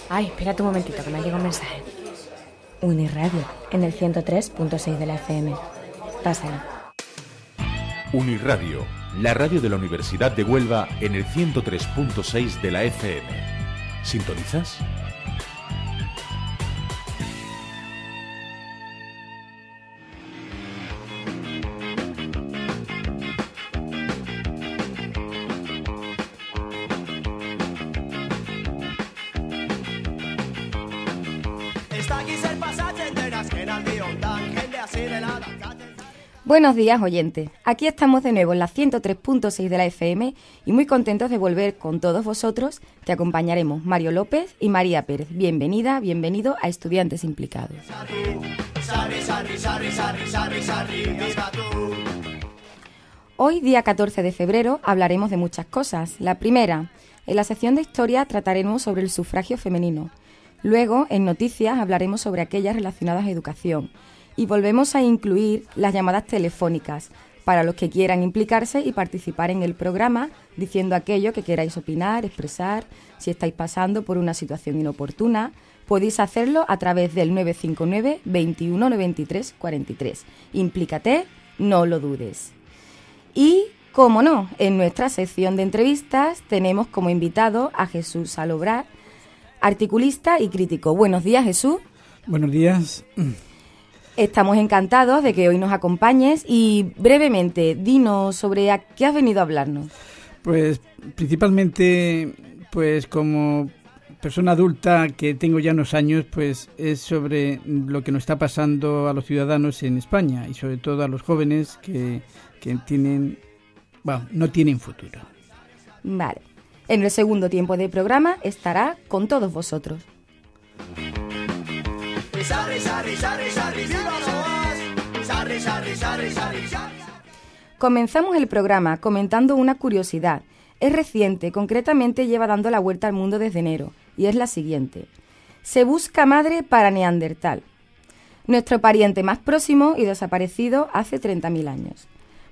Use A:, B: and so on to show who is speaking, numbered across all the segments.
A: Ay, espérate un momentito, que me ha llegado un mensaje. Unirradio, en el 103.6 de la FM. Pásala.
B: Unirradio, la radio de la Universidad de Huelva en el 103.6 de la FM. ¿Sintonizas?
C: Buenos días, oyentes. Aquí estamos de nuevo en la 103.6 de la FM y muy contentos de volver con todos vosotros. Te acompañaremos Mario López y María Pérez. Bienvenida, bienvenido a Estudiantes Implicados. Hoy, día 14 de febrero, hablaremos de muchas cosas. La primera, en la sección de Historia trataremos sobre el sufragio femenino. Luego, en Noticias, hablaremos sobre aquellas relacionadas a educación. Y volvemos a incluir las llamadas telefónicas para los que quieran implicarse y participar en el programa diciendo aquello que queráis opinar, expresar. Si estáis pasando por una situación inoportuna, podéis hacerlo a través del 959 21 93 43. Implícate, no lo dudes. Y, como no, en nuestra sección de entrevistas tenemos como invitado a Jesús Salobrar, articulista y crítico. Buenos días, Jesús.
D: Buenos días.
C: Estamos encantados de que hoy nos acompañes y brevemente, dinos sobre a qué has venido a hablarnos.
D: Pues principalmente, pues como persona adulta que tengo ya unos años, pues es sobre lo que nos está pasando a los ciudadanos en España y sobre todo a los jóvenes que tienen, bueno, no tienen futuro.
C: Vale. En el segundo tiempo del programa estará con todos vosotros. Comenzamos el programa comentando una curiosidad. Es reciente, concretamente lleva dando la vuelta al mundo desde enero, y es la siguiente. Se busca madre para Neandertal, nuestro pariente más próximo y desaparecido hace 30.000 años.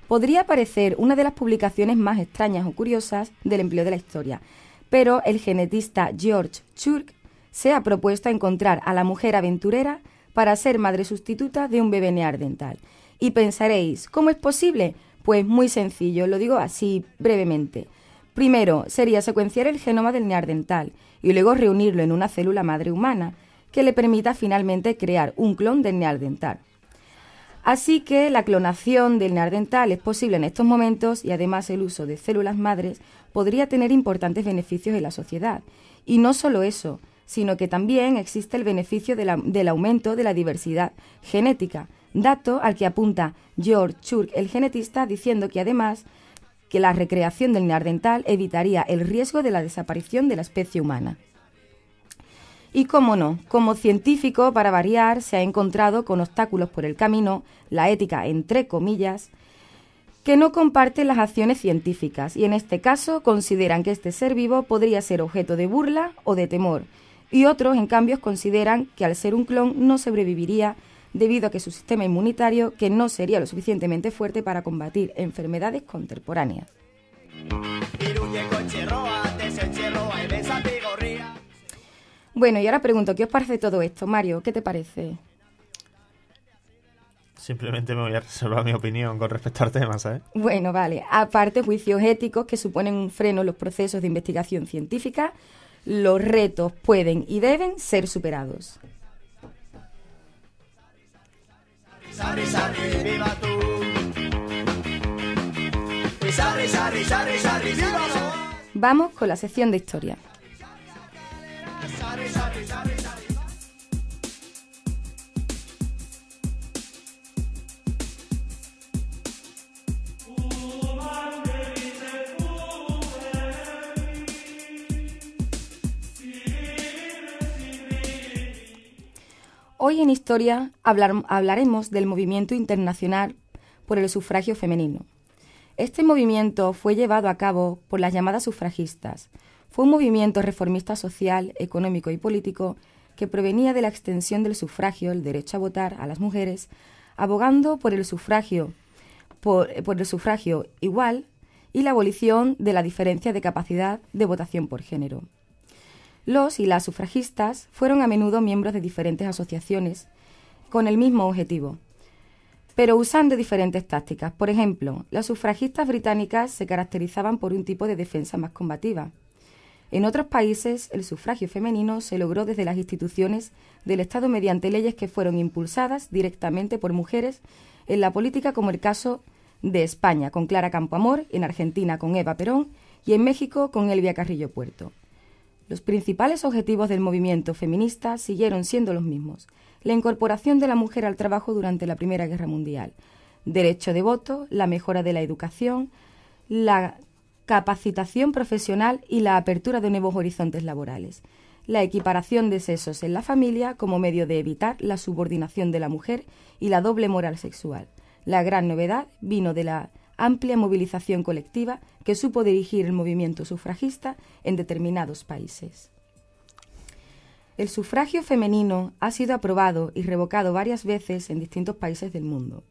C: Podría parecer una de las publicaciones más extrañas o curiosas del empleo de la historia, pero el genetista George Church se ha propuesto encontrar a la mujer aventurera para ser madre sustituta de un bebé neandertal. Y pensaréis, ¿cómo es posible? Pues muy sencillo, lo digo así brevemente. Primero, sería secuenciar el genoma del neandertal y luego reunirlo en una célula madre humana que le permita finalmente crear un clon del neandertal. Así que la clonación del neandertal es posible en estos momentos y además el uso de células madres podría tener importantes beneficios en la sociedad. Y no solo eso, sino que también existe el beneficio del aumento de la diversidad genética, dato al que apunta George Church, el genetista, diciendo que además que la recreación del neandertal evitaría el riesgo de la desaparición de la especie humana. Y cómo no, como científico, para variar, se ha encontrado con obstáculos por el camino, la ética, entre comillas, que no comparten las acciones científicas y en este caso consideran que este ser vivo podría ser objeto de burla o de temor, y otros, en cambio, consideran que al ser un clon no sobreviviría debido a que su sistema inmunitario que no sería lo suficientemente fuerte para combatir enfermedades contemporáneas. Bueno, y ahora pregunto, ¿qué os parece todo esto? Mario, ¿qué te parece?
E: Simplemente me voy a reservar mi opinión con respecto al tema, ¿sabes?
C: Bueno, vale. Aparte, juicios éticos que suponen un freno en los procesos de investigación científica, los retos pueden y deben ser superados. Vamos con la sección de historia. Hoy en Historia hablaremos del movimiento internacional por el sufragio femenino. Este movimiento fue llevado a cabo por las llamadas sufragistas. Fue un movimiento reformista social, económico y político que provenía de la extensión del sufragio, el derecho a votar a las mujeres, abogando por el sufragio igual y la abolición de la diferencia de capacidad de votación por género. Los y las sufragistas fueron a menudo miembros de diferentes asociaciones con el mismo objetivo, pero usando diferentes tácticas. Por ejemplo, las sufragistas británicas se caracterizaban por un tipo de defensa más combativa. En otros países, el sufragio femenino se logró desde las instituciones del Estado mediante leyes que fueron impulsadas directamente por mujeres en la política, como el caso de España con Clara Campoamor, en Argentina con Eva Perón y en México con Elvia Carrillo Puerto. Los principales objetivos del movimiento feminista siguieron siendo los mismos: la incorporación de la mujer al trabajo durante la Primera Guerra Mundial, derecho de voto, la mejora de la educación, la capacitación profesional y la apertura de nuevos horizontes laborales, la equiparación de sexos en la familia como medio de evitar la subordinación de la mujer y la doble moral sexual. La gran novedad vino de la amplia movilización colectiva que supo dirigir el movimiento sufragista en determinados países. El sufragio femenino ha sido aprobado y revocado varias veces en distintos países del mundo.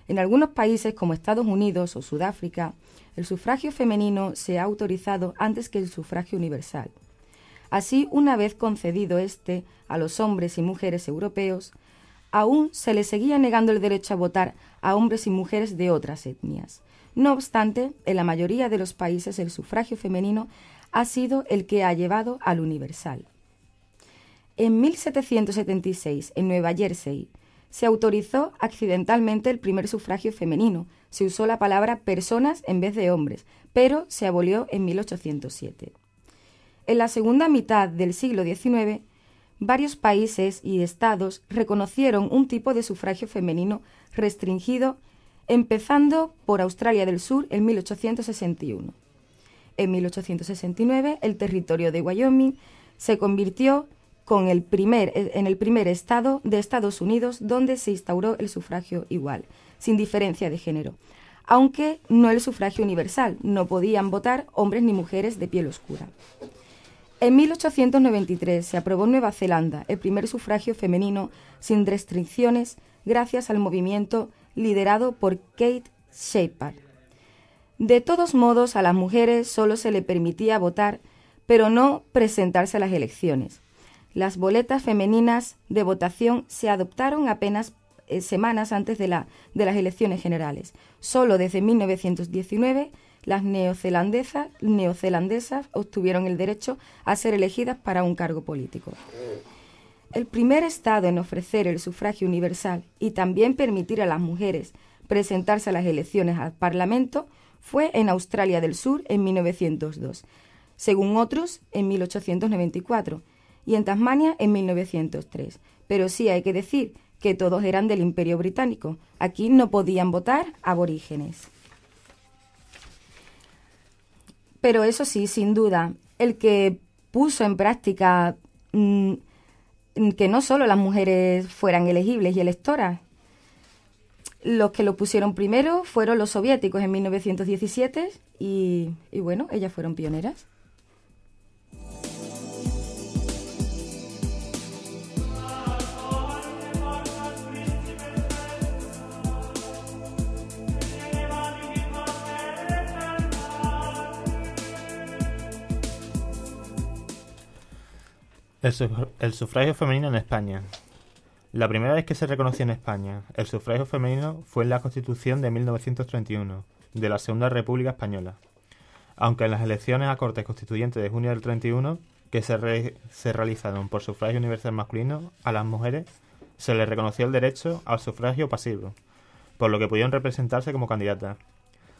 C: En algunos países, como Estados Unidos o Sudáfrica, el sufragio femenino se ha autorizado antes que el sufragio universal. Así, una vez concedido este a los hombres y mujeres europeos, aún se les seguía negando el derecho a votar a hombres y mujeres de otras etnias. No obstante, en la mayoría de los países el sufragio femenino ha sido el que ha llevado al universal. En 1776, en Nueva Jersey, se autorizó accidentalmente el primer sufragio femenino. Se usó la palabra personas en vez de hombres, pero se abolió en 1807. En la segunda mitad del siglo XIX, varios países y estados reconocieron un tipo de sufragio femenino restringido, empezando por Australia del Sur en 1861. En 1869, el territorio de Wyoming se convirtió en el primer estado de Estados Unidos donde se instauró el sufragio igual, sin diferencia de género, aunque no el sufragio universal. No podían votar hombres ni mujeres de piel oscura. En 1893 se aprobó en Nueva Zelanda el primer sufragio femenino sin restricciones gracias al movimiento liderado por Kate Shepard. De todos modos, a las mujeres solo se le permitía votar, pero no presentarse a las elecciones. Las boletas femeninas de votación se adoptaron apenas semanas antes de las elecciones generales. Solo desde 1919 las neozelandesas obtuvieron el derecho a ser elegidas para un cargo político. El primer estado en ofrecer el sufragio universal y también permitir a las mujeres presentarse a las elecciones al Parlamento fue en Australia del Sur en 1902, según otros en 1894, y en Tasmania en 1903. Pero sí hay que decir que todos eran del Imperio Británico. Aquí no podían votar aborígenes. Pero eso sí, sin duda, el que puso en práctica que no solo las mujeres fueran elegibles y electoras. Los que lo pusieron primero fueron los soviéticos en 1917 y bueno, ellas fueron pioneras.
E: El sufragio femenino en España. La primera vez que se reconoció en España el sufragio femenino fue en la Constitución de 1931, de la Segunda República Española. Aunque en las elecciones a Cortes Constituyentes de junio del 31, que se realizaron por sufragio universal masculino, a las mujeres se les reconoció el derecho al sufragio pasivo, por lo que pudieron representarse como candidatas.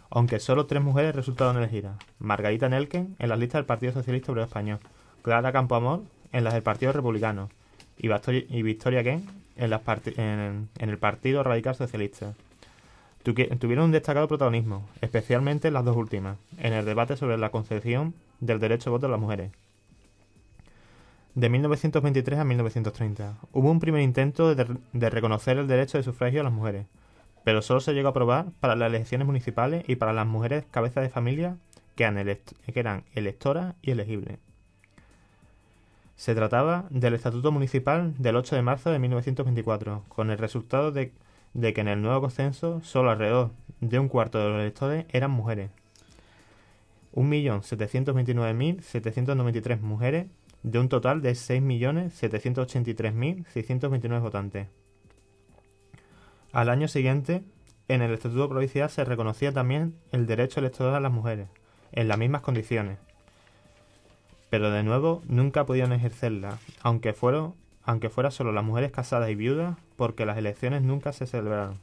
E: Aunque solo 3 mujeres resultaron elegidas: Margarita Nelken en las listas del Partido Socialista Obrero Español, Clara Campoamor en las del Partido Republicano y Victoria Kent en el Partido Radical Socialista. Tuvieron un destacado protagonismo, especialmente las dos últimas, en el debate sobre la concesión del derecho a voto de las mujeres. De 1923 a 1930 hubo un primer intento de reconocer el derecho de sufragio a las mujeres, pero solo se llegó a aprobar para las elecciones municipales y para las mujeres cabezas de familia que eran electoras y elegibles. Se trataba del Estatuto Municipal del 8 de marzo de 1924, con el resultado de que en el nuevo censo solo alrededor de un cuarto de los electores eran mujeres. 1.729.793 mujeres, de un total de 6.783.629 votantes. Al año siguiente, en el Estatuto Provincial se reconocía también el derecho electoral a las mujeres, en las mismas condiciones. Pero de nuevo, nunca podían ejercerla, aunque fuera solo las mujeres casadas y viudas, porque las elecciones nunca se celebraron.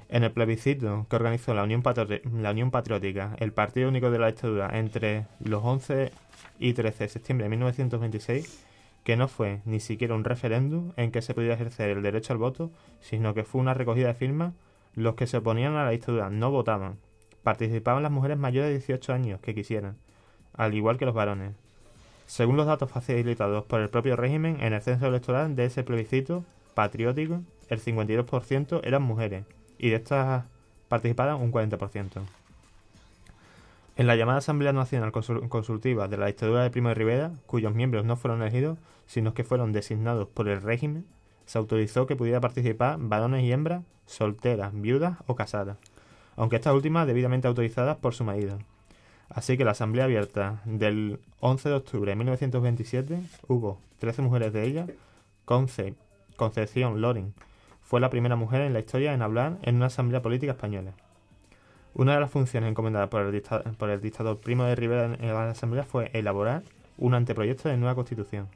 E: En el plebiscito que organizó la Unión Patriótica, el Partido Único de la Dictadura, entre los 11 y 13 de septiembre de 1926, que no fue ni siquiera un referéndum en que se pudiera ejercer el derecho al voto, sino que fue una recogida de firmas, los que se oponían a la dictadura no votaban. Participaban las mujeres mayores de 18 años que quisieran, al igual que los varones. Según los datos facilitados por el propio régimen, en el censo electoral de ese plebiscito patriótico, el 52% eran mujeres, y de estas participaban un 40%. En la llamada Asamblea Nacional Consultiva de la dictadura de Primo de Rivera, cuyos miembros no fueron elegidos, sino que fueron designados por el régimen, se autorizó que pudiera participar varones y hembras, solteras, viudas o casadas, aunque estas últimas debidamente autorizadas por su marido. Así que la Asamblea Abierta del 11 de octubre de 1927 hubo 13 mujeres de ellas. Concepción Loren fue la primera mujer en la historia en hablar en una asamblea política española. Una de las funciones encomendadas por el dictador Primo de Rivera en la asamblea fue elaborar un anteproyecto de nueva constitución.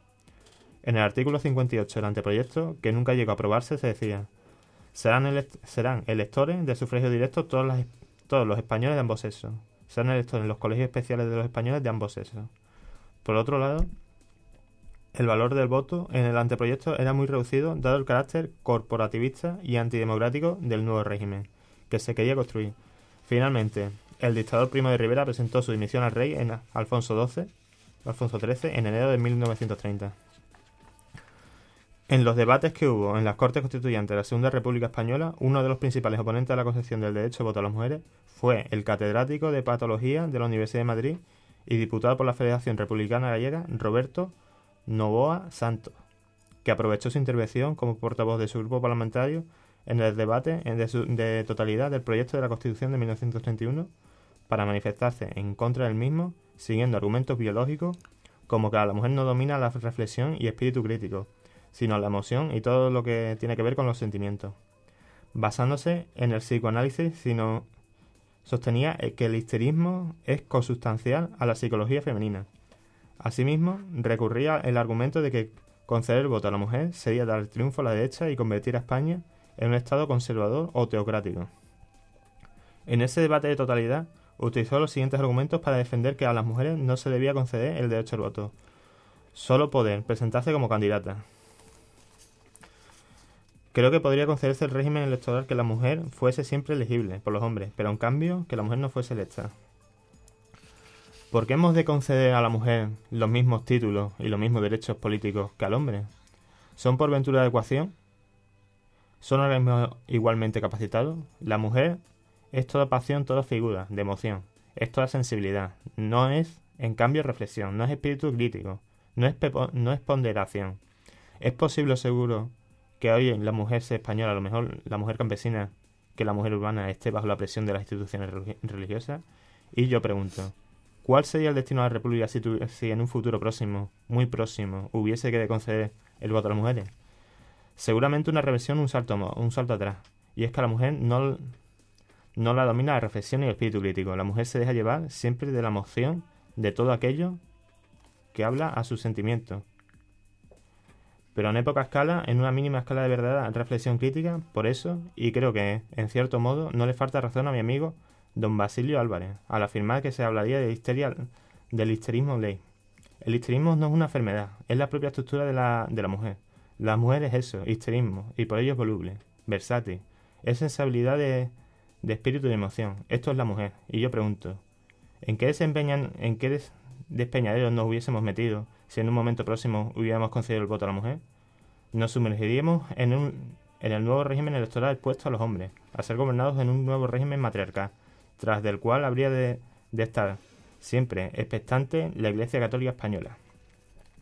E: En el artículo 58 del anteproyecto, que nunca llegó a aprobarse, se decía: serán electores de sufragio directo todos los españoles de ambos sexos. Serán electores en los colegios especiales de los españoles de ambos sexos. Por otro lado, el valor del voto en el anteproyecto era muy reducido, dado el carácter corporativista y antidemocrático del nuevo régimen que se quería construir. Finalmente, el dictador Primo de Rivera presentó su dimisión al rey Alfonso XIII en enero de 1930. En los debates que hubo en las Cortes Constituyentes de la Segunda República Española, uno de los principales oponentes de la concesión del derecho de voto a las mujeres fue el catedrático de Patología de la Universidad de Madrid y diputado por la Federación Republicana Gallega, Roberto Novoa Santos, que aprovechó su intervención como portavoz de su grupo parlamentario en el debate de totalidad del proyecto de la Constitución de 1931 para manifestarse en contra del mismo, siguiendo argumentos biológicos como que a la mujer no domina la reflexión y espíritu crítico, sino la emoción y todo lo que tiene que ver con los sentimientos. Basándose en el psicoanálisis, sostenía que el histerismo es consustancial a la psicología femenina. Asimismo, recurría el argumento de que conceder el voto a la mujer sería dar el triunfo a la derecha y convertir a España en un Estado conservador o teocrático. En ese debate de totalidad, utilizó los siguientes argumentos para defender que a las mujeres no se debía conceder el derecho al voto, solo poder presentarse como candidata. Creo que podría concederse el régimen electoral que la mujer fuese siempre elegible por los hombres, pero en cambio que la mujer no fuese electa. ¿Por qué hemos de conceder a la mujer los mismos títulos y los mismos derechos políticos que al hombre? ¿Son por ventura de ecuación? ¿Son ahora mismo igualmente capacitados? La mujer es toda pasión, toda figura de emoción, es toda sensibilidad, no es, en cambio, reflexión, no es espíritu crítico, no es ponderación. ¿Es posible, seguro, que hoy la mujer sea española, a lo mejor la mujer campesina, que la mujer urbana esté bajo la presión de las instituciones religiosas? Y yo pregunto, ¿cuál sería el destino de la República si en un futuro próximo, muy próximo, hubiese que conceder el voto a las mujeres? Seguramente una reversión, un salto atrás. Y es que a la mujer no la domina la reflexión y el espíritu crítico. La mujer se deja llevar siempre de la emoción de todo aquello que habla a sus sentimientos. Pero en época escala, en una mínima escala de verdadera reflexión crítica, por eso, y creo que, en cierto modo, no le falta razón a mi amigo don Basilio Álvarez, al afirmar que se hablaría del histerismo ley. El histerismo no es una enfermedad, es la propia estructura de la mujer. La mujer es eso, histerismo, y por ello es voluble, versátil, es sensibilidad de espíritu y de emoción. Esto es la mujer, y yo pregunto, ¿en qué despeñadero nos hubiésemos metido si en un momento próximo hubiéramos concedido el voto a la mujer? Nos sumergiríamos en el nuevo régimen electoral expuesto a los hombres, a ser gobernados en un nuevo régimen matriarcal, tras del cual habría de estar siempre expectante la Iglesia Católica Española.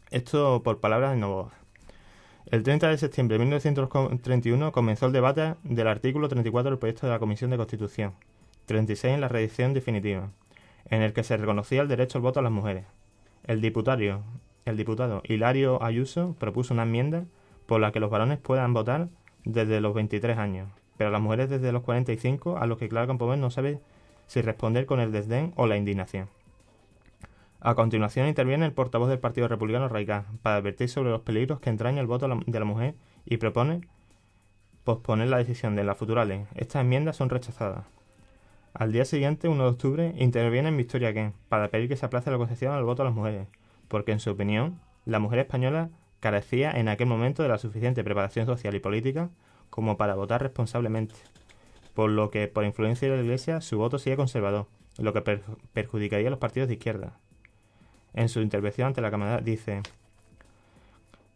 E: Esto por palabras de Novoa. El 30 de septiembre de 1931 comenzó el debate del artículo 34 del proyecto de la Comisión de Constitución, 36 en la reedición definitiva. en el que se reconocía el derecho al voto a las mujeres. El diputado Hilario Ayuso propuso una enmienda por la que los varones puedan votar desde los 23 años, pero las mujeres desde los 45, a los que Clara Campoamor no sabe si responder con el desdén o la indignación. A continuación interviene el portavoz del Partido Republicano Radical para advertir sobre los peligros que entraña el voto de la mujer y propone posponer la decisión de la futura ley. Estas enmiendas son rechazadas. Al día siguiente, 1 de octubre, interviene en Victoria Kent para pedir que se aplace la concesión al voto a las mujeres, porque en su opinión, la mujer española carecía en aquel momento de la suficiente preparación social y política como para votar responsablemente, por lo que, por influencia de la Iglesia, su voto sería conservador, lo que perjudicaría a los partidos de izquierda. En su intervención ante la Cámara dice: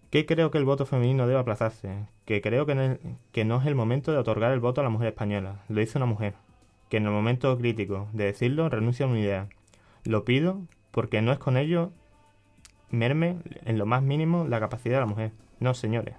E: que creo que el voto femenino debe aplazarse, que creo que no es el momento de otorgar el voto a la mujer española, lo dice una mujer, que en el momento crítico de decirlo renuncia a una idea. Lo pido porque no es con ello merme en lo más mínimo la capacidad de la mujer. No, señores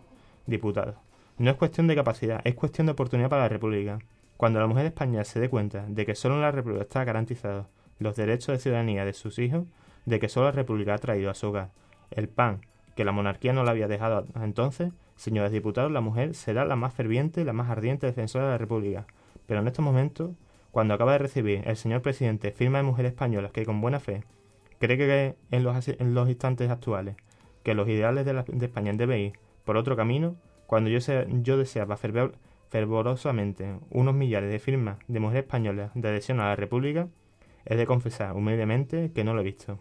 E: diputados, no es cuestión de capacidad, es cuestión de oportunidad para la República. Cuando la mujer española se dé cuenta de que solo en la República está garantizados los derechos de ciudadanía de sus hijos, de que solo la República ha traído a su hogar el pan que la monarquía no le había dejado entonces, señores diputados, la mujer será la más ferviente y la más ardiente defensora de la República. Pero en estos momentos, cuando acaba de recibir el señor presidente firma de mujeres españolas que con buena fe cree que en los instantes actuales que los ideales de España deben ir por otro camino, cuando yo deseaba fervorosamente unos millares de firmas de mujeres españolas de adhesión a la República, he de confesar humildemente que no lo he visto.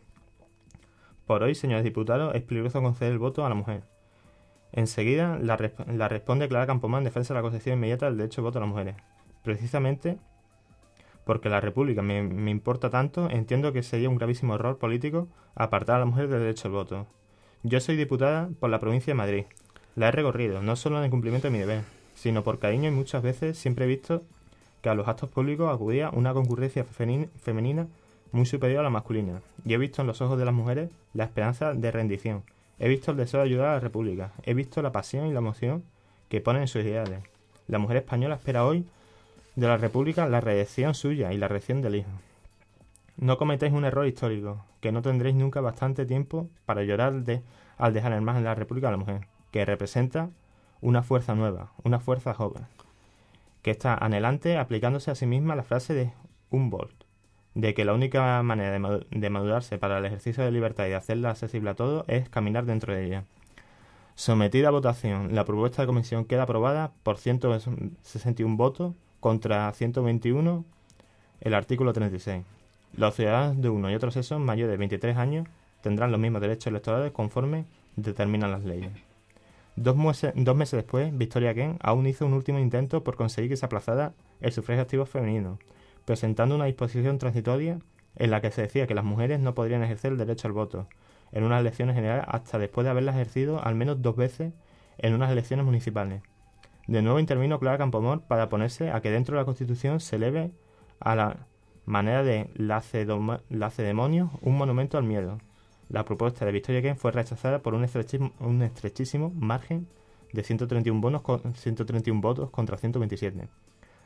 E: Por hoy, señores diputados, es peligroso conceder el voto a la mujer. Enseguida la responde Clara Campoamor en defensa de la concesión inmediata del derecho de voto a las mujeres. Precisamente porque la República me importa tanto, entiendo que sería un gravísimo error político apartar a la mujer del derecho al voto. Yo soy diputada por la provincia de Madrid. La he recorrido, no solo en el cumplimiento de mi deber, sino por cariño, y muchas veces siempre he visto que a los actos públicos acudía una concurrencia femenina muy superior a la masculina, y he visto en los ojos de las mujeres la esperanza de rendición, he visto el deseo de ayudar a la República, he visto la pasión y la emoción que ponen en sus ideales. La mujer española espera hoy de la República la reelección suya y la reelección del hijo. No cometéis un error histórico, que no tendréis nunca bastante tiempo para llorar al dejar en margen de la República a la mujer, que representa una fuerza nueva, una fuerza joven, que está anhelante aplicándose a sí misma la frase de Humboldt, de que la única manera de madurarse para el ejercicio de libertad y de hacerla accesible a todos es caminar dentro de ella. Sometida a votación, la propuesta de comisión queda aprobada por 161 votos contra 121 el artículo 36. Los ciudadanos de uno y otro sexo mayores de 23 años tendrán los mismos derechos electorales conforme determinan las leyes. 2 meses después, Victoria Kent aún hizo un último intento por conseguir que se aplazara el sufragio activo femenino, presentando una disposición transitoria en la que se decía que las mujeres no podrían ejercer el derecho al voto en unas elecciones generales hasta después de haberlas ejercido al menos 2 veces en unas elecciones municipales. De nuevo intervino Clara Campoamor para oponerse a que dentro de la Constitución se eleve a la manera de lacedemonios un monumento al miedo. La propuesta de Victoria Kent fue rechazada por un estrechísimo margen de 131 votos contra 127,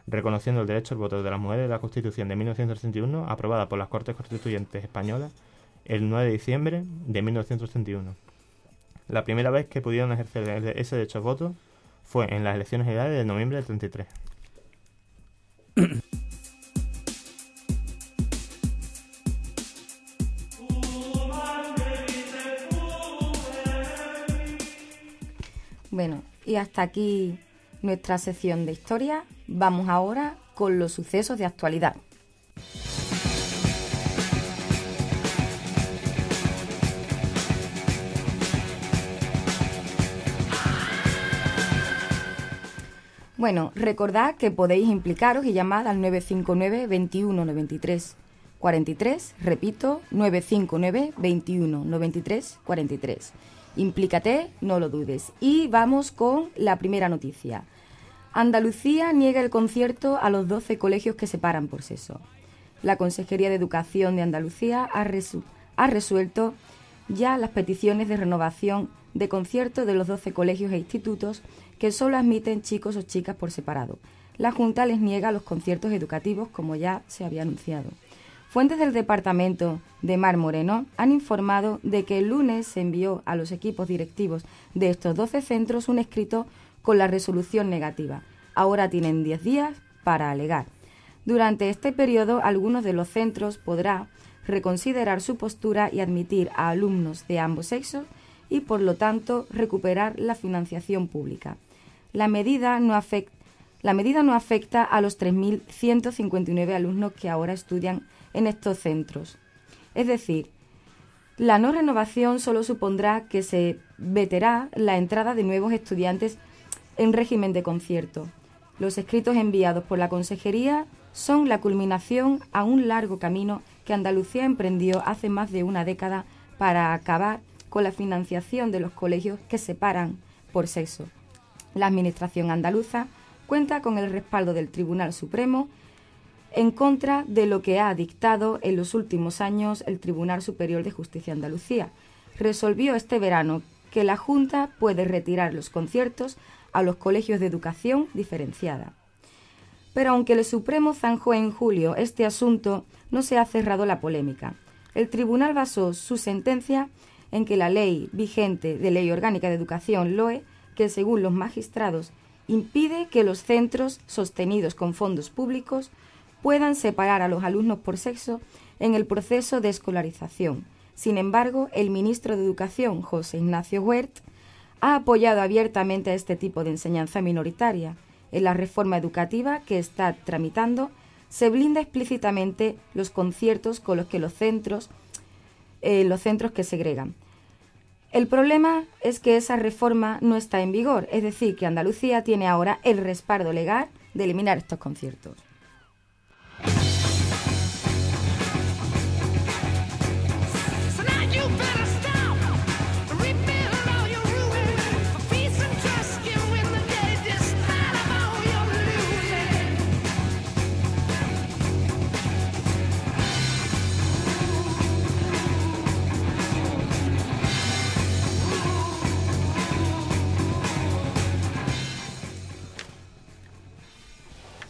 E: reconociendo el derecho al voto de las mujeres de la Constitución de 1931, aprobada por las Cortes Constituyentes Españolas el 9 de diciembre de 1931. La primera vez que pudieron ejercer ese derecho al voto fue en las elecciones generales de noviembre del 33.
C: Bueno, y hasta aquí nuestra sección de historia. Vamos ahora con los sucesos de actualidad. Bueno, recordad que podéis implicaros y llamar al 959 21 93 43, repito, 959 21 93 43. Implícate, no lo dudes. Y vamos con la primera noticia. Andalucía niega el concierto a los 12 colegios que separan por sexo. La Consejería de Educación de Andalucía ha resuelto ya las peticiones de renovación de concierto de los 12 colegios e institutos que solo admiten chicos o chicas por separado. La Junta les niega los conciertos educativos, como ya se había anunciado. Fuentes del Departamento de Mar Moreno han informado de que el lunes se envió a los equipos directivos de estos 12 centros un escrito con la resolución negativa. Ahora tienen 10 días para alegar. Durante este periodo, algunos de los centros podrán reconsiderar su postura y admitir a alumnos de ambos sexos y, por lo tanto, recuperar la financiación pública. La medida no afecta a los 3.159 alumnos que ahora estudian en estos centros. Es decir, la no renovación solo supondrá que se vetará la entrada de nuevos estudiantes en régimen de concierto. Los escritos enviados por la Consejería son la culminación a un largo camino que Andalucía emprendió hace más de una década para acabar con la financiación de los colegios que separan por sexo. La Administración andaluza cuenta con el respaldo del Tribunal Supremo en contra de lo que ha dictado en los últimos años el Tribunal Superior de Justicia de Andalucía. Resolvió este verano que la Junta puede retirar los conciertos a los colegios de educación diferenciada. Pero aunque el Supremo zanjó en julio este asunto, no se ha cerrado la polémica. El tribunal basó su sentencia en que la ley vigente de Ley Orgánica de Educación, LOE, que según los magistrados impide que los centros sostenidos con fondos públicos puedan separar a los alumnos por sexo en el proceso de escolarización. Sin embargo, el ministro de Educación, José Ignacio Wert, ha apoyado abiertamente a este tipo de enseñanza minoritaria. En la reforma educativa que está tramitando, se blinda explícitamente los conciertos con los que los centros que segregan. El problema es que esa reforma no está en vigor, es decir, que Andalucía tiene ahora el respaldo legal de eliminar estos conciertos.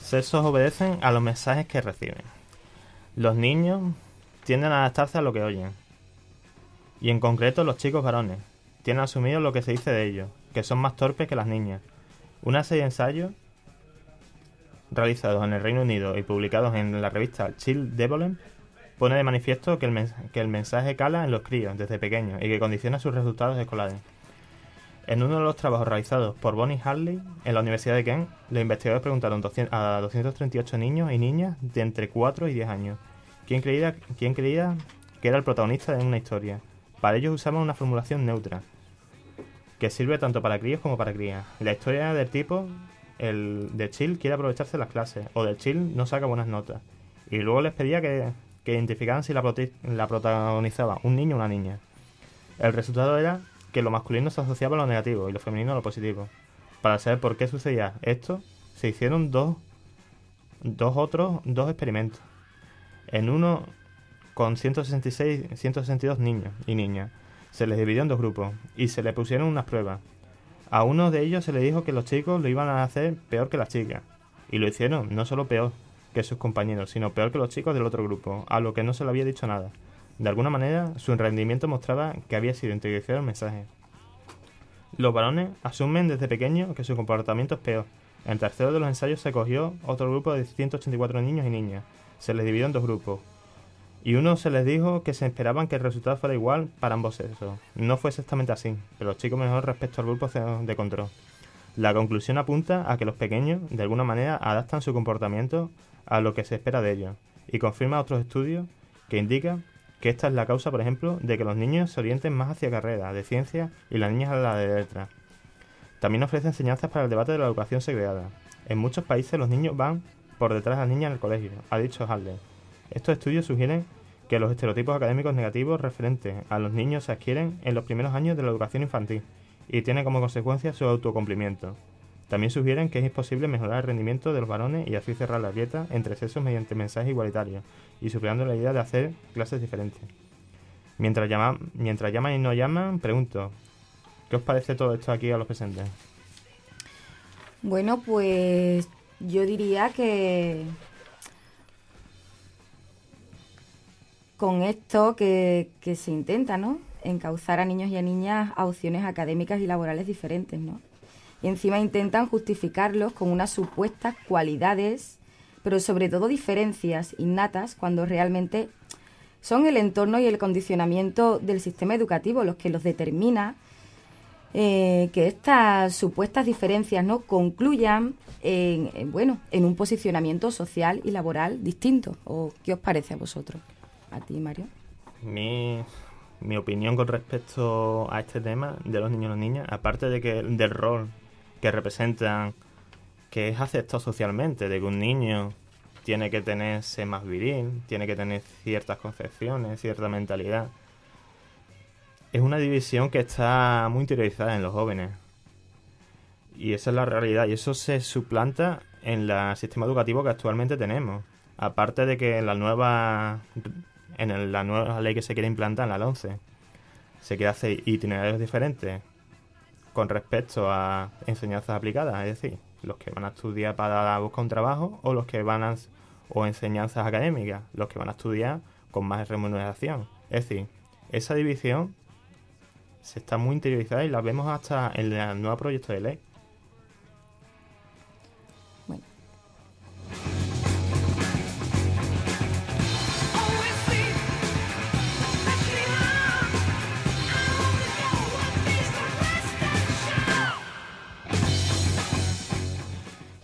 E: Sexos obedecen a los mensajes que reciben. Los niños tienden a adaptarse a lo que oyen. Y en concreto los chicos varones tienen asumido lo que se dice de ellos, que son más torpes que las niñas. Una serie de ensayos realizados en el Reino Unido y publicados en la revista Child Development pone de manifiesto que el mensaje cala en los críos desde pequeños y que condiciona sus resultados escolares. En uno de los trabajos realizados por Bonnie Harley en la Universidad de Kent, los investigadores preguntaron a 238 niños y niñas de entre 4 y 10 años quién creía que era el protagonista de una historia. Para ellos usaban una formulación neutra, que sirve tanto para críos como para crías. La historia del tipo, el de Chill quiere aprovecharse de las clases, o del Chill no saca buenas notas. Y luego les pedía que identificaran si la protagonizaba un niño o una niña. El resultado era que lo masculino se asociaba a lo negativo y lo femenino a lo positivo. Para saber por qué sucedía esto, se hicieron dos experimentos. En uno con 162 niños y niñas. Se les dividió en dos grupos y se les pusieron unas pruebas. A uno de ellos se le dijo que los chicos lo iban a hacer peor que las chicas. Y lo hicieron, no solo peor que sus compañeros, sino peor que los chicos del otro grupo, a lo que no se le había dicho nada. De alguna manera, su rendimiento mostraba que había sido interiorizado el mensaje. Los varones asumen desde pequeños que su comportamiento es peor. En tercero de los ensayos se cogió otro grupo de 184 niños y niñas. Se les dividió en dos grupos. Y uno se les dijo que se esperaban que el resultado fuera igual para ambos sexos. No fue exactamente así, pero los chicos mejor respecto al grupo de control. La conclusión apunta a que los pequeños, de alguna manera, adaptan su comportamiento a lo que se espera de ellos. Y confirma otros estudios que indican que esta es la causa, por ejemplo, de que los niños se orienten más hacia carreras de ciencia y las niñas a la de letras. También ofrece enseñanzas para el debate de la educación segregada. En muchos países los niños van por detrás de las niñas en el colegio, ha dicho Harley. Estos estudios sugieren que los estereotipos académicos negativos referentes a los niños se adquieren en los primeros años de la educación infantil y tienen como consecuencia su autocumplimiento. También sugieren que es posible mejorar el rendimiento de los varones y así cerrar la grieta entre sexos mediante mensajes igualitarios y superando la idea de hacer clases diferentes. Mientras llaman y no llaman, pregunto, ¿qué os parece todo esto aquí a los presentes?
C: Bueno, pues yo diría que con esto que se intenta, ¿no?, encauzar a niños y a niñas a opciones académicas y laborales diferentes, ¿no? Y encima intentan justificarlos con unas supuestas cualidades, pero sobre todo diferencias innatas, cuando realmente son el entorno y el condicionamiento del sistema educativo los que los determina, que estas supuestas diferencias, ¿no?, concluyan en un posicionamiento social y laboral distinto. ¿O qué os parece a vosotros? ¿A ti, Mario?
E: Mi opinión con respecto a este tema de los niños y las niñas, aparte de que del rol que representan, que es aceptado socialmente, de que un niño tiene que tenerse más viril, tiene que tener ciertas concepciones, cierta mentalidad, es una división que está muy interiorizada en los jóvenes. Y esa es la realidad, y eso se suplanta en el sistema educativo que actualmente tenemos. Aparte de que en la nueva ley que se quiere implantar, la 11, se quiere hacer itinerarios diferentes con respecto a enseñanzas aplicadas, es decir, los que van a estudiar para buscar un trabajo o los que o enseñanzas académicas, los que van a estudiar con más remuneración. Es decir, esa división se está muy interiorizada y la vemos hasta en el nuevo proyecto de ley.
C: Bueno.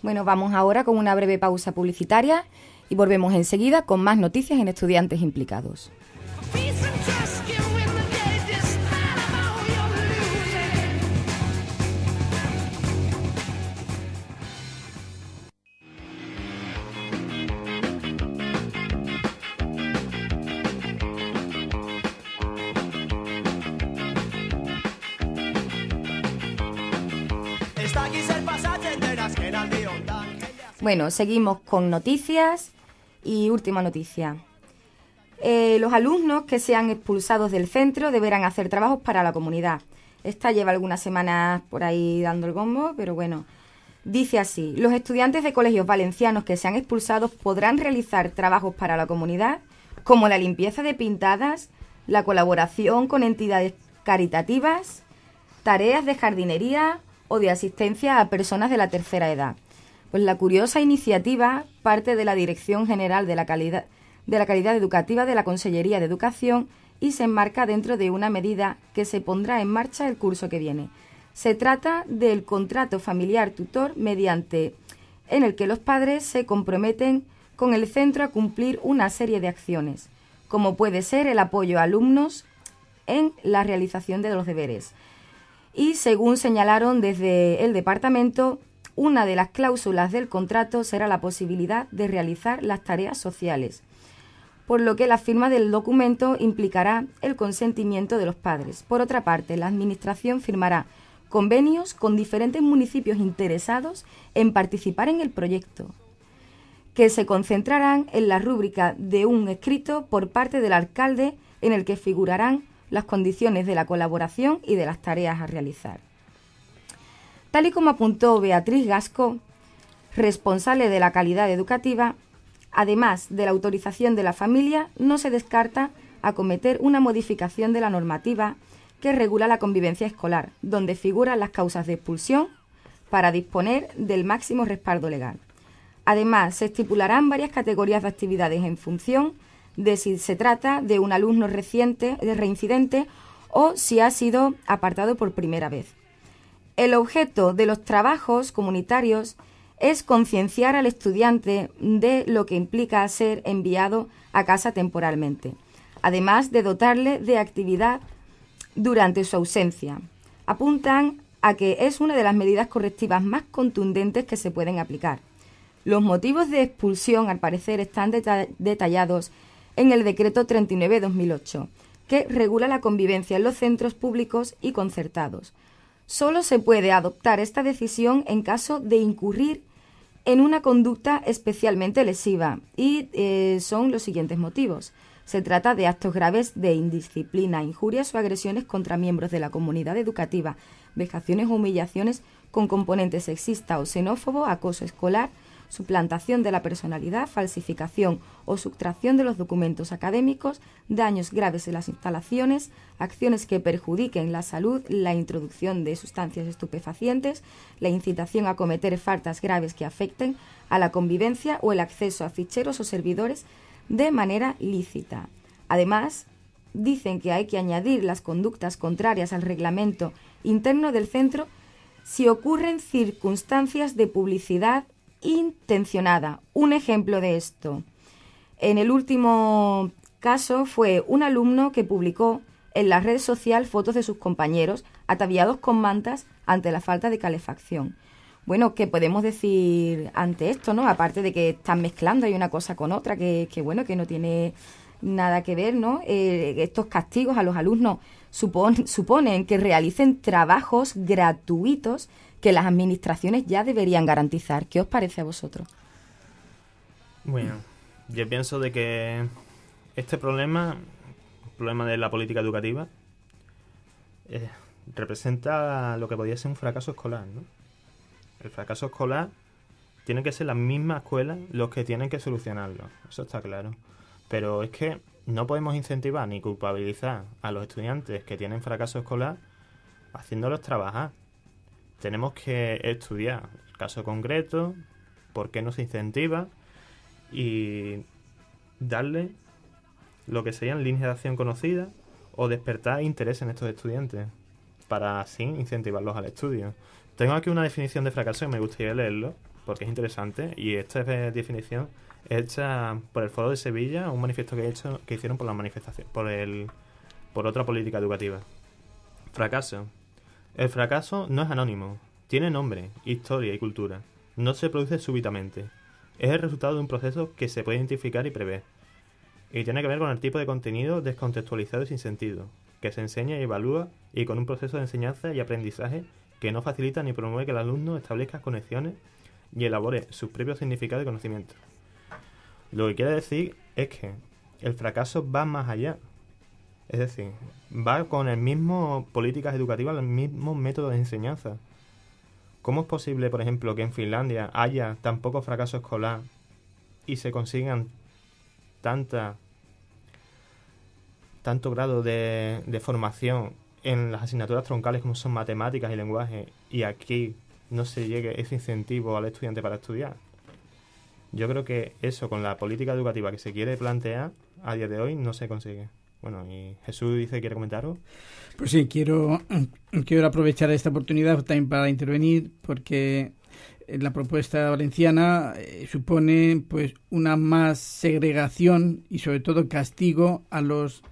C: Bueno, vamos ahora con una breve pausa publicitaria y volvemos enseguida con más noticias en Estudiantes Implicados. Bueno, seguimos con noticias y última noticia. Los alumnos que sean expulsados del centro deberán hacer trabajos para la comunidad. Esta lleva algunas semanas por ahí dando el bombo, pero bueno, dice así: los estudiantes de colegios valencianos que sean expulsados podrán realizar trabajos para la comunidad, como la limpieza de pintadas, la colaboración con entidades caritativas, tareas de jardinería o de asistencia a personas de la tercera edad. Pues la curiosa iniciativa parte de la Dirección General de la Calidad Educativa de la Consellería de Educación y se enmarca dentro de una medida que se pondrá en marcha el curso que viene. Se trata del contrato familiar tutor en el que los padres se comprometen con el centro a cumplir una serie de acciones, como puede ser el apoyo a alumnos en la realización de los deberes. Y según señalaron desde el departamento, una de las cláusulas del contrato será la posibilidad de realizar las tareas sociales, por lo que la firma del documento implicará el consentimiento de los padres. Por otra parte, la Administración firmará convenios con diferentes municipios interesados en participar en el proyecto, que se concentrarán en la rúbrica de un escrito por parte del alcalde en el que figurarán las condiciones de la colaboración y de las tareas a realizar. Tal y como apuntó Beatriz Gasco, responsable de la calidad educativa, además de la autorización de la familia, no se descarta acometer una modificación de la normativa que regula la convivencia escolar, donde figuran las causas de expulsión para disponer del máximo respaldo legal. Además, se estipularán varias categorías de actividades en función de si se trata de un alumno reincidente o si ha sido apartado por primera vez. El objeto de los trabajos comunitarios es concienciar al estudiante de lo que implica ser enviado a casa temporalmente, además de dotarle de actividad durante su ausencia. Apuntan a que es una de las medidas correctivas más contundentes que se pueden aplicar. Los motivos de expulsión, al parecer, están detallados en el Decreto 39/2008, que regula la convivencia en los centros públicos y concertados. Solo se puede adoptar esta decisión en caso de incurrir en una conducta especialmente lesiva y son los siguientes motivos. Se trata de actos graves de indisciplina, injurias o agresiones contra miembros de la comunidad educativa, vejaciones o humillaciones con componente sexista o xenófobo, acoso escolar, suplantación de la personalidad, falsificación o sustracción de los documentos académicos, daños graves en las instalaciones, acciones que perjudiquen la salud, la introducción de sustancias estupefacientes, la incitación a cometer faltas graves que afecten a la convivencia o el acceso a ficheros o servidores de manera lícita. Además, dicen que hay que añadir las conductas contrarias al reglamento interno del centro si ocurren circunstancias de publicidad intencionada. Un ejemplo de esto. En el último caso fue un alumno que publicó en la red social fotos de sus compañeros ataviados con mantas ante la falta de calefacción. Bueno, ¿qué podemos decir ante esto, no? Aparte de que están mezclando hay una cosa con otra que no tiene nada que ver, ¿no? Estos castigos a los alumnos suponen que realicen trabajos gratuitos que las administraciones ya deberían garantizar. ¿Qué os parece a vosotros?
E: Bueno, yo pienso de que este problema, el problema de la política educativa, representa lo que podría ser un fracaso escolar, ¿no? El fracaso escolar tiene que ser la misma escuela los que tienen que solucionarlo, eso está claro. Pero es que no podemos incentivar ni culpabilizar a los estudiantes que tienen fracaso escolar haciéndolos trabajar. Tenemos que estudiar el caso concreto, por qué no se incentiva y darle lo que serían líneas de acción conocidas o despertar interés en estos estudiantes para así incentivarlos al estudio. Tengo aquí una definición de fracaso y me gustaría leerlo porque es interesante y esta definición hecha por el Foro de Sevilla, un manifiesto que hicieron por la manifestación, por otra política educativa. Fracaso. El fracaso no es anónimo, tiene nombre, historia y cultura. No se produce súbitamente. Es el resultado de un proceso que se puede identificar y prever. Y tiene que ver con el tipo de contenido descontextualizado y sin sentido, que se enseña y evalúa y con un proceso de enseñanza y aprendizaje que no facilita ni promueve que el alumno establezca conexiones y elabore sus propios significados y conocimientos. Lo que quiere decir es que el fracaso va más allá. Es decir, va con el mismo políticas educativas, el mismo método de enseñanza. ¿Cómo es posible, por ejemplo, que en Finlandia haya tan poco fracaso escolar y se consigan tanto grado de formación en las asignaturas troncales como son matemáticas y lenguaje y aquí no se llegue ese incentivo al estudiante para estudiar? Yo creo que eso con la política educativa que se quiere plantear a día de hoy no se consigue. Bueno, y Jesús dice que quiere comentar algo.
D: Pues sí, quiero aprovechar esta oportunidad también para intervenir porque la propuesta valenciana supone pues una más segregación y sobre todo castigo a los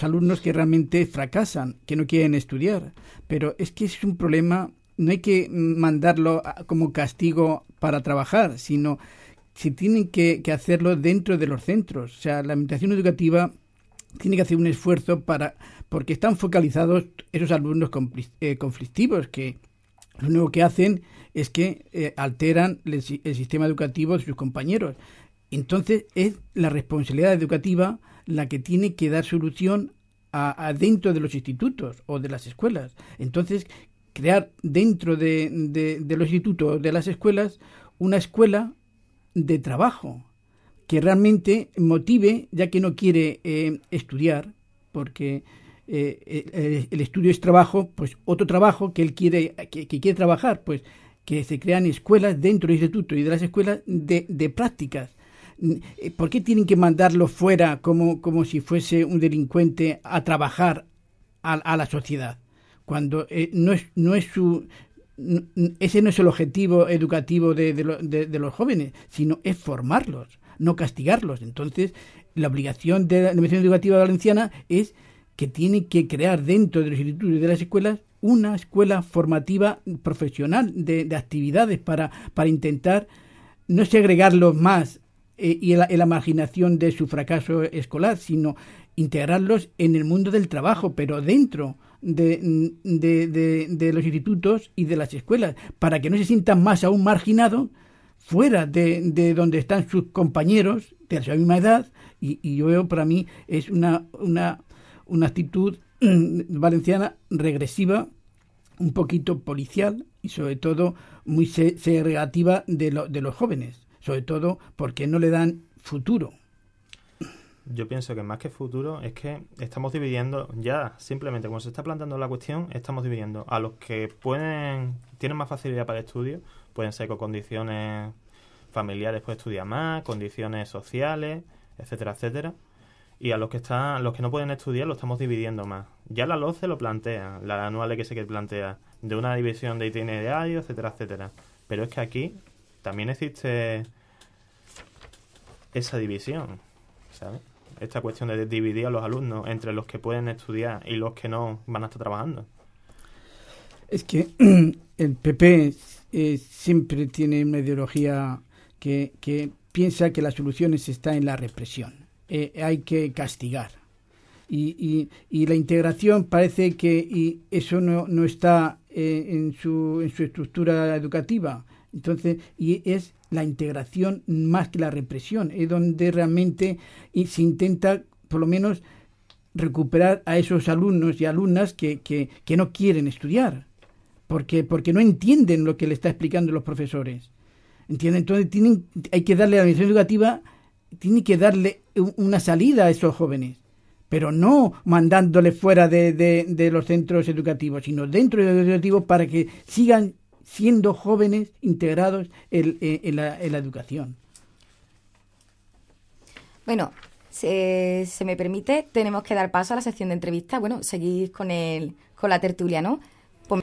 D: alumnos que realmente fracasan, que no quieren estudiar. Pero es que es un problema. No hay que mandarlo como castigo para trabajar, sino si tienen que hacerlo dentro de los centros. O sea, la administración educativa tiene que hacer un esfuerzo porque están focalizados esos alumnos conflictivos que lo único que hacen es que alteran el sistema educativo de sus compañeros. Entonces es la responsabilidad educativa la que tiene que dar solución a dentro de los institutos o de las escuelas. Entonces crear dentro de los institutos, de las escuelas, una escuela de trabajo que realmente motive, ya que no quiere estudiar, porque el estudio es trabajo, pues otro trabajo que él quiere trabajar, pues que se crean escuelas dentro del instituto y de las escuelas de prácticas. ¿Por qué tienen que mandarlo fuera como si fuese un delincuente a trabajar a la sociedad? Cuando ese no es el objetivo educativo de los jóvenes, sino es formarlos, no castigarlos. Entonces, la obligación de la Administración Educativa Valenciana es que tiene que crear dentro de los institutos y de las escuelas una escuela formativa profesional de actividades para intentar no segregarlos más y en la marginación de su fracaso escolar, sino integrarlos en el mundo del trabajo, pero dentro de los institutos y de las escuelas, para que no se sientan más aún marginados fuera de donde están sus compañeros de la misma edad. Y yo veo, para mí, es una actitud valenciana regresiva, un poquito policial, y sobre todo muy segregativa de los jóvenes, sobre todo porque no le dan futuro.
E: Yo pienso que más que futuro es que estamos dividiendo ya, simplemente como se está planteando la cuestión, estamos dividiendo a los que tienen más facilidad para el estudio, pueden ser con condiciones familiares, pueden estudiar más, condiciones sociales, etcétera, etcétera, y a los que no pueden estudiar lo estamos dividiendo más. Ya la LOCE lo plantea, la anual que sé que plantea, de una división de itinerarios, etcétera, etcétera. Pero es que aquí también existe esa división, ¿sabes? Esta cuestión de dividir a los alumnos entre los que pueden estudiar y los que no van a estar trabajando.
D: Es que el PP siempre tiene una ideología que piensa que la solución está en la represión. Hay que castigar. Y la integración parece que eso no está en su estructura educativa. Entonces, y es la integración más que la represión, es donde realmente se intenta, por lo menos, recuperar a esos alumnos y alumnas que no quieren estudiar, porque no entienden lo que le está explicando los profesores. ¿Entienden? Entonces hay que darle a la administración educativa, tiene que darle una salida a esos jóvenes, pero no mandándoles fuera de los centros educativos, sino dentro de los educativos para que sigan siendo jóvenes integrados en la educación.
C: Bueno, se me permite, tenemos que dar paso a la sección de entrevistas. Bueno, seguís con la tertulia, ¿no? Pues...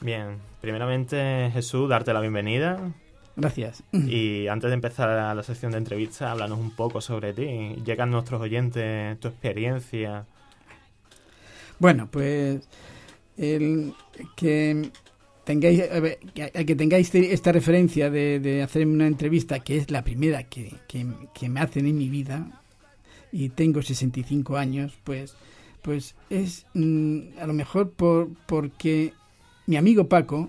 E: Bien, primeramente, Jesús, darte la bienvenida.
D: Gracias.
E: Y antes de empezar la sección de entrevistas, háblanos un poco sobre ti. Llegan nuestros oyentes tu experiencia.
D: Bueno, pues que tengáis esta referencia de hacerme una entrevista, que es la primera que me hacen en mi vida, y tengo 65 años, pues es a lo mejor porque mi amigo Paco,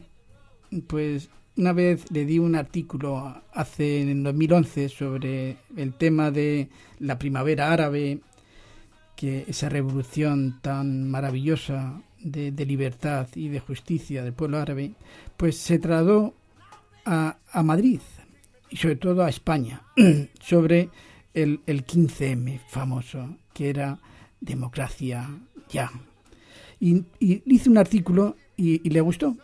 D: pues una vez le di un artículo en 2011 sobre el tema de la primavera árabe, que esa revolución tan maravillosa de libertad y de justicia del pueblo árabe, pues se trasladó a Madrid y sobre todo a España sobre el 15M famoso, que era democracia ya. Y hice un artículo y le gustó.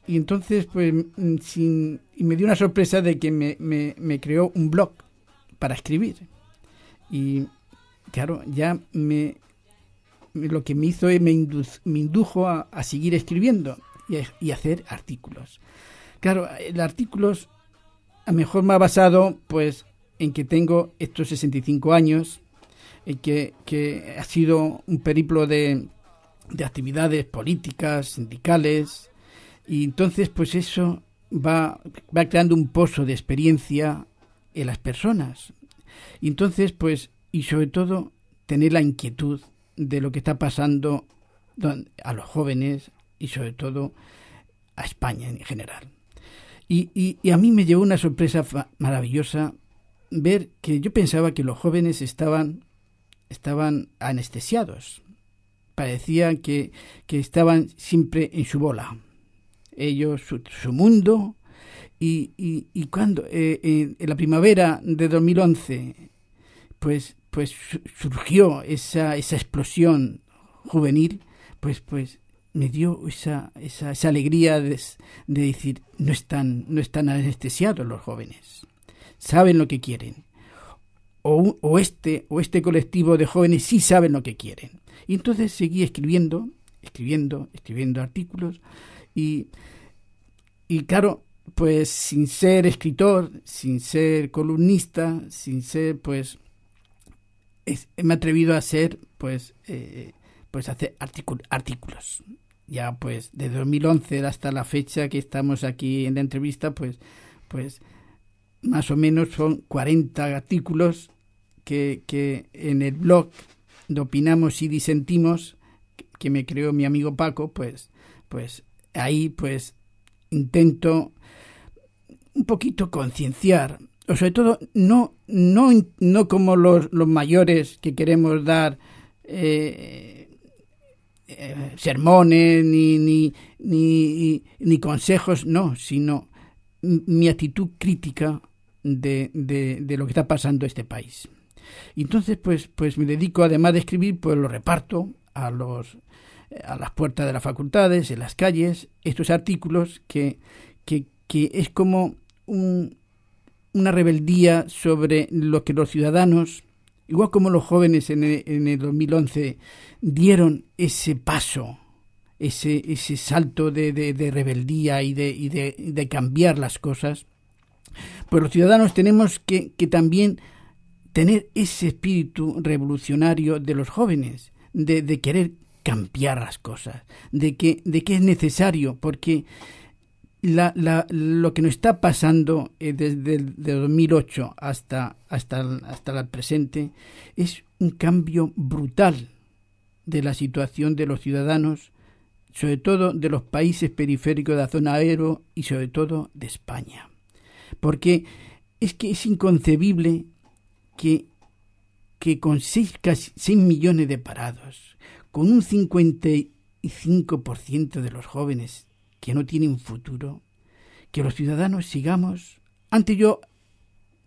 D: Y entonces, pues, y me dio una sorpresa de que me creó un blog para escribir. Y, claro, ya lo que me hizo es me indujo a seguir escribiendo y hacer artículos. Claro, el artículos a lo mejor me ha basado, pues, en que tengo estos 65 años, en que ha sido un periplo de actividades políticas, sindicales. Y entonces, pues eso va creando un pozo de experiencia en las personas. Y entonces, pues, y sobre todo, tener la inquietud de lo que está pasando a los jóvenes y sobre todo a España en general. Y a mí me llevó una sorpresa maravillosa ver que yo pensaba que los jóvenes estaban anestesiados. Parecía que estaban siempre en su bola. Ellos, su mundo, y cuando en la primavera de 2011 pues surgió esa explosión juvenil, pues me dio esa alegría de decir, no están anestesiados los jóvenes, saben lo que quieren, o este colectivo de jóvenes sí saben lo que quieren. Y entonces seguí escribiendo artículos. Y claro, pues sin ser escritor, sin ser columnista, sin ser, pues, me he atrevido a hacer, pues hacer artículos. Ya, pues, de 2011 hasta la fecha que estamos aquí en la entrevista, pues más o menos son 40 artículos que en el blog de Opinamos y Disentimos, que me creó mi amigo Paco, pues ahí, pues, intento un poquito concienciar o sobre todo, no como los mayores que queremos dar sermones ni consejos, no, sino mi actitud crítica de lo que está pasando en este país. Y entonces, pues me dedico, además de escribir, pues lo reparto a las puertas de las facultades, en las calles, estos artículos que es como una rebeldía sobre lo que los ciudadanos, igual como los jóvenes en el 2011 dieron ese paso, ese salto de rebeldía y de cambiar las cosas, pues los ciudadanos tenemos que también tener ese espíritu revolucionario de los jóvenes, de querer cambiar las cosas, de que es necesario, porque lo que nos está pasando desde el 2008 hasta el presente es un cambio brutal de la situación de los ciudadanos, sobre todo de los países periféricos de la zona euro y sobre todo de España. Porque es que es inconcebible que con casi 6 millones de parados, con un 55% de los jóvenes que no tienen futuro, que los ciudadanos sigamos. Antes yo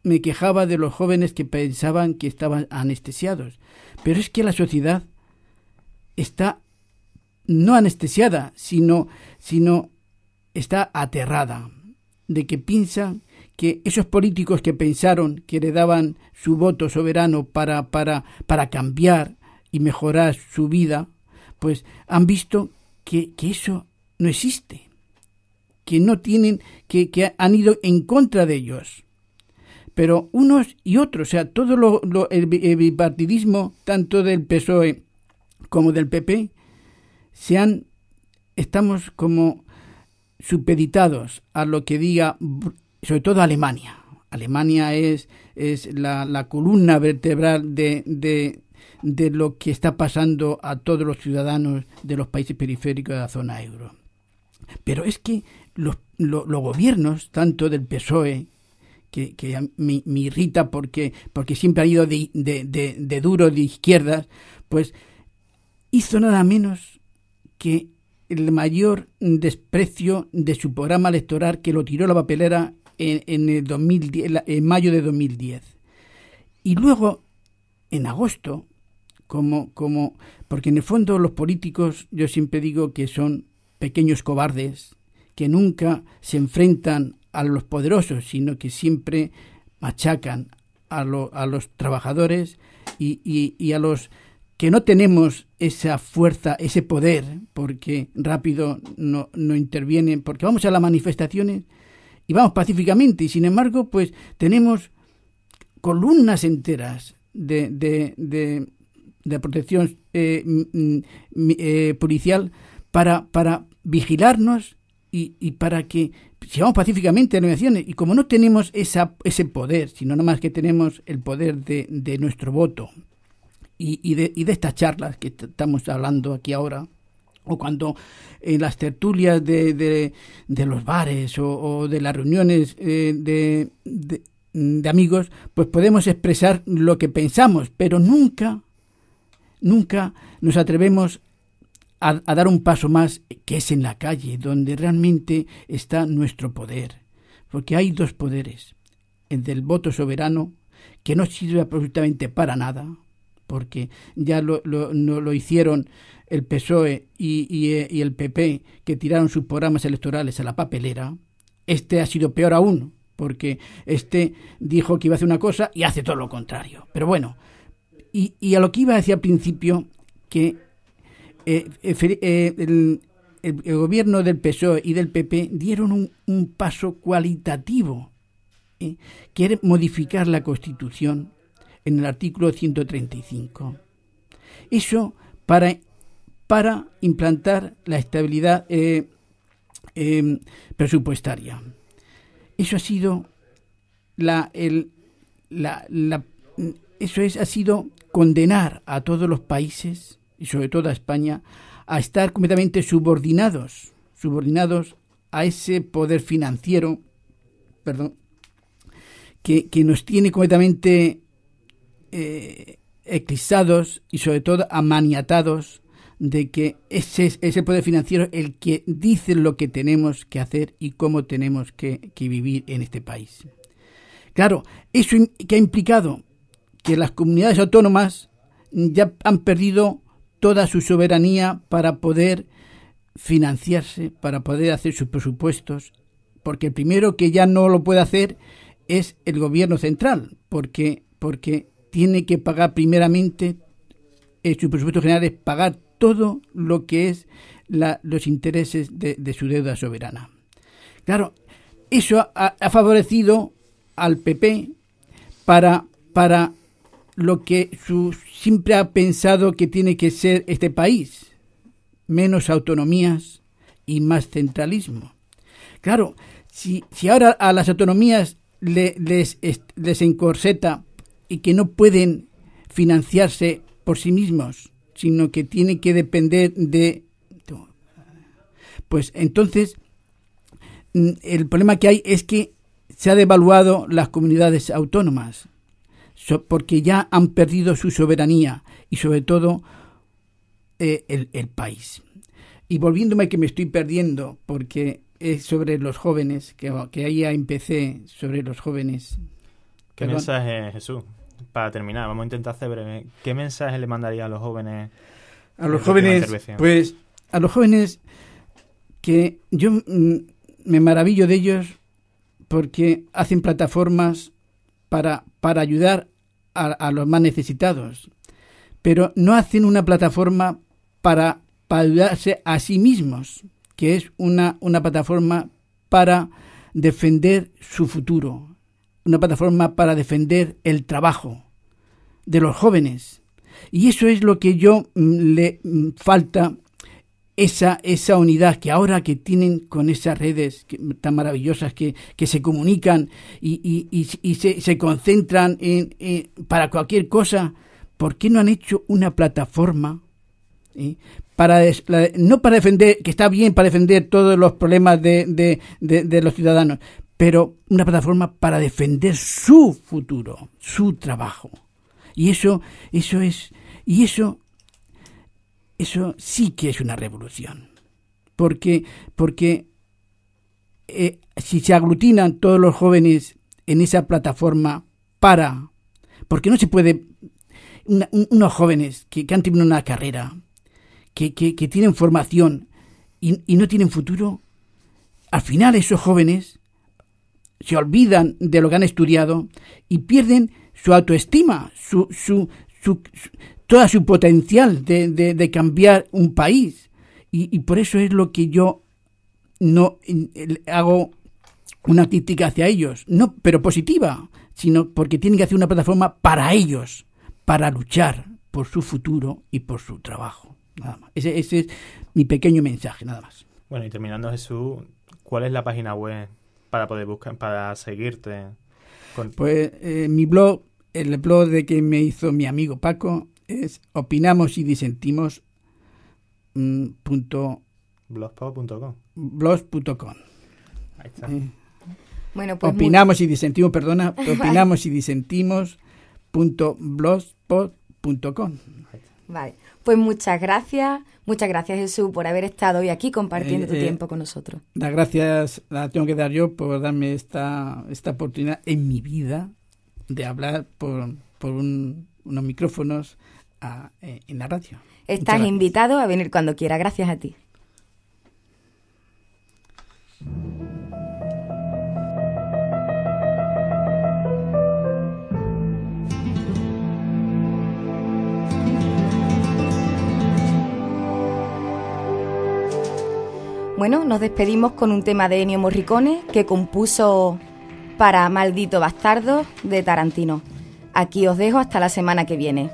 D: me quejaba de los jóvenes que pensaban que estaban anestesiados, pero es que la sociedad está no anestesiada, sino está aterrada de que piensan que esos políticos que pensaron que le daban su voto soberano para cambiar y mejorar su vida, pues han visto que eso no existe, que no tienen, que han ido en contra de ellos. Pero unos y otros, o sea, todo el bipartidismo, tanto del PSOE como del PP, estamos como supeditados a lo que diga, sobre todo Alemania. Alemania es la columna vertebral de lo que está pasando a todos los ciudadanos de los países periféricos de la zona euro. Pero es que los gobiernos, tanto del PSOE, que me irrita porque siempre ha ido de duro, de izquierdas, pues hizo nada menos que el mayor desprecio de su programa electoral, que lo tiró a la papelera en el 2010, en mayo de 2010. Y luego, en agosto, porque en el fondo los políticos, yo siempre digo que son pequeños cobardes, que nunca se enfrentan a los poderosos, sino que siempre machacan a los trabajadores y a los que no tenemos esa fuerza, ese poder, porque rápido no intervienen, porque vamos a las manifestaciones y vamos pacíficamente, y sin embargo, pues tenemos columnas enteras de protección policial para vigilarnos y para que sigamos pacíficamente en negociaciones. Y como no tenemos ese poder, sino nada más que tenemos el poder de nuestro voto y de estas charlas que estamos hablando aquí ahora, o cuando en las tertulias de los bares o de las reuniones de amigos, pues podemos expresar lo que pensamos, pero nunca nos atrevemos a dar un paso más, que es en la calle, donde realmente está nuestro poder. Porque hay dos poderes: el del voto soberano, que no sirve absolutamente para nada, porque ya lo hicieron el PSOE y el PP, que tiraron sus programas electorales a la papelera. Este ha sido peor aún, porque este dijo que iba a hacer una cosa y hace todo lo contrario. Pero bueno, y a lo que iba a decir al principio, que el gobierno del PSOE y del PP dieron un paso cualitativo, quiere modificar la Constitución en el artículo 135. Eso para implantar la estabilidad presupuestaria. Eso ha sido ha sido condenar a todos los países, y sobre todo a España, a estar completamente subordinados a ese poder financiero, que nos tiene completamente eclipsados y sobre todo amaniatados de que ese poder financiero el que dice lo que tenemos que hacer y cómo tenemos que vivir en este país. Claro, eso que ha implicado que las comunidades autónomas ya han perdido toda su soberanía para poder financiarse, para poder hacer sus presupuestos, porque el primero que ya no lo puede hacer es el gobierno central, porque tiene que pagar primeramente sus presupuestos generales, pagar todo lo que es los intereses de su deuda soberana. Claro, eso ha favorecido al PP para lo que siempre ha pensado que tiene que ser este país: menos autonomías y más centralismo. Claro, si ahora a las autonomías les encorseta y que no pueden financiarse por sí mismos, sino que tienen que depender pues entonces el problema que hay es que se ha devaluado las comunidades autónomas, porque ya han perdido su soberanía y sobre todo el país. Y volviéndome, que me estoy perdiendo, porque es sobre los jóvenes, que ahí ya empecé sobre los jóvenes.
E: ¿Qué mensaje, Jesús? Para terminar, vamos a intentar hacer breve. ¿Qué mensaje le mandaría a los jóvenes?
D: A los jóvenes, pues a los jóvenes que yo me maravillo de ellos porque hacen plataformas para ayudar a los más necesitados, pero no hacen una plataforma para ayudarse a sí mismos, que es una plataforma para defender su futuro, una plataforma para defender el trabajo de los jóvenes. Y eso es lo que yo le falta, esa unidad que ahora que tienen con esas redes tan maravillosas que se comunican y se concentran para cualquier cosa. ¿Por qué no han hecho una plataforma no para defender, que está bien para defender todos los problemas de los ciudadanos, pero una plataforma para defender su futuro, su trabajo? Y eso sí que es una revolución, porque si se aglutinan todos los jóvenes en esa plataforma porque no se puede, unos jóvenes que han tenido una carrera, que tienen formación y no tienen futuro, al final esos jóvenes se olvidan de lo que han estudiado y pierden su autoestima, toda su potencial de cambiar un país. Y por eso es lo que yo no hago una crítica hacia ellos, no, pero positiva, sino porque tienen que hacer una plataforma para ellos, para luchar por su futuro y por su trabajo. Nada más. Ese es mi pequeño mensaje, nada más.
E: Bueno, y terminando, Jesús, ¿cuál es la página web para poder buscar, para seguirte?
D: Pues mi blog, el blog de que me hizo mi amigo Paco, es opinamosydisentimos.
E: blogspot.com.
D: Blogspot.com.
E: Ahí está.
C: Bueno, pues
D: opinamos y disentimos.blogspot.com.
C: Vale, pues muchas gracias Jesús por haber estado hoy aquí compartiendo tu tiempo con nosotros.
D: Las gracias las tengo que dar yo por darme esta oportunidad en mi vida de hablar por unos micrófonos en la radio.
C: Estás invitado a venir cuando quiera. Gracias a ti. Bueno, nos despedimos con un tema de Ennio Morricone que compuso para Maldito Bastardo de Tarantino. Aquí os dejo hasta la semana que viene.